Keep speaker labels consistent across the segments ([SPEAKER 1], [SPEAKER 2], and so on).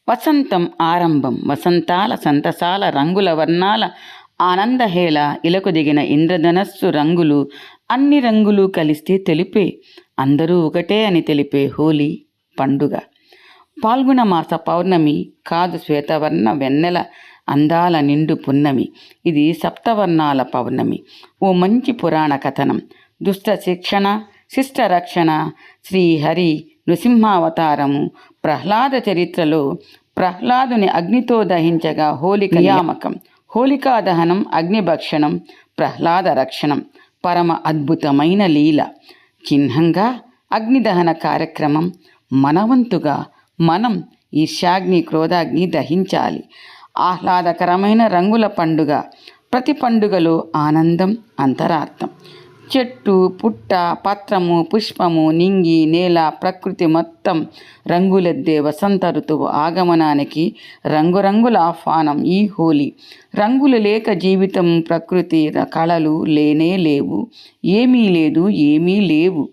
[SPEAKER 1] వసంతం ఆరంభం, వసంతాల సంతసాల రంగుల వర్ణాల ఆనందహేళ, ఇలకు దిగిన ఇంద్రధనస్సు రంగులు, అన్ని రంగులు కలిస్తే తెలిపే, అందరూ ఒకటే అని తెలిపే హోలీ పండుగ. పాల్గొన మాస పౌర్ణమి కాదు, శ్వేతవర్ణ వెన్నెల అందాల నిండు పున్నమి. ఇది సప్తవర్ణాల పౌర్ణమి. ఓ మంచి పురాణ కథనం. దుష్ట శిక్షణ శిష్ట రక్షణ, శ్రీహరి నృసింహావతారము. ప్రహ్లాద చరిత్రలో ప్రహ్లాదుని అగ్నితో దహించగా హోలిక నియామకం, హోలికా దహనం, అగ్నిభక్షణం, ప్రహ్లాద రక్షణం. పరమ అద్భుతమైన లీల. చిహ్నంగా అగ్నిదహన కార్యక్రమం. మనవంతుగా మనం ఈర్ష్యాగ్ని క్రోధాగ్ని దహించాలి. ఆహ్లాదకరమైన రంగుల పండుగ. ప్రతి పండుగలో ఆనందం అంతరార్థం. చెట్టు పుట్ట పత్రము పుష్పము నింగి నేల ప్రకృతి మొత్తం రంగులెద్దే వసంత ఋతువు ఆగమనానికి రంగురంగుల ఆహ్వానం ఈ హోలీ. రంగులు లేక జీవితం ప్రకృతి కళలు లేనే లేవు. ఏమీ లేదు ఏమీ లేవు.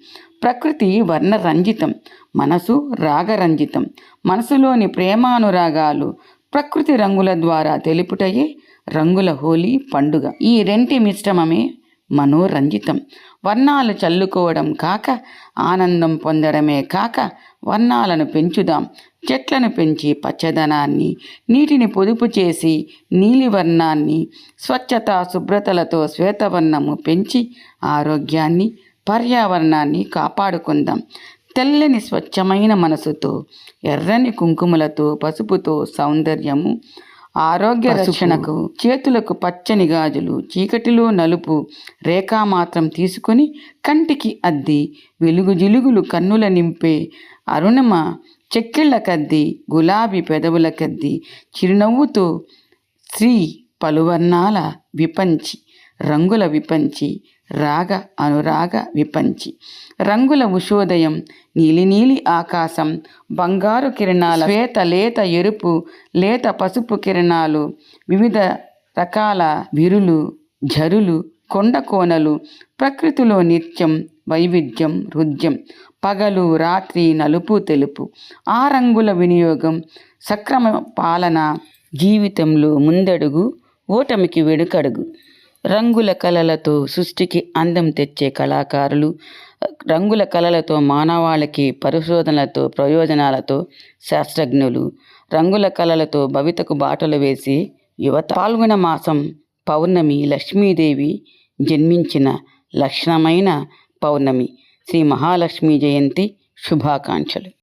[SPEAKER 1] ప్రకృతి వర్ణరంజితం, మనసు రాగరంజితం. మనసులోని ప్రేమానురాగాలు ప్రకృతి రంగుల ద్వారా తెలుపుటయే రంగుల హోలీ పండుగ. ఈ రెంటి మిశ్రమమే మనోరంజితం. వర్ణాలు చల్లుకోవడం కాక ఆనందం పొందడమే కాక వర్ణాలను పెంచుదాం. చెట్లను పెంచి పచ్చదనాన్ని, నీటిని పొదుపు చేసి నీలివర్ణాన్ని, స్వచ్ఛత శుభ్రతలతో శ్వేతవర్ణము పెంచి ఆరోగ్యాన్ని పర్యావరణాన్ని కాపాడుకుందాం. తెల్లని స్వచ్ఛమైన మనసుతో, ఎర్రని కుంకుమలతో, పసుపుతో సౌందర్యము, ఆరోగ్య రక్షణకు చేతులకు పచ్చని గాజులు, చీకటిలో నలుపు రేఖామాత్రం తీసుకొని కంటికి అద్ది వెలుగు జిలుగులు కన్నుల నింపే అరుణమ చెక్కిళ్ళ కద్ది, గులాబీ పెదవుల కద్ది, చిరునవ్వుతో శ్రీ పలువర్ణాల విపంచి, రంగుల విపంచి, రాగ అనురాగ విపంచి. రంగుల ఉషోదయం, నీలి ఆకాశం, బంగారు కిరణాల శ్వేత లేత ఎరుపు లేత పసుపు కిరణాలు, వివిధ రకాల విరులు ఝరులు, కొండ కోనలు, ప్రకృతిలో నిత్యం వైవిధ్యం హృద్యం. పగలు రాత్రి నలుపు తెలుపు. ఆ రంగుల వినియోగం సక్రమ పాలన జీవితంలో ముందడుగు, ఓటమికి వెనుకడుగు. రంగుల కళలతో సృష్టికి అందం తెచ్చే కళాకారులు, రంగుల కళలతో మానవాళికి పరిశోధనలతో ప్రయోజనాలతో శాస్త్రజ్ఞులు, రంగుల కళలతో భవితకు బాటలు వేసి యువత. పాల్గొన మాసం పౌర్ణమి లక్ష్మీదేవి జన్మించిన లక్షణమైన పౌర్ణమి. శ్రీ మహాలక్ష్మీ జయంతి శుభాకాంక్షలు.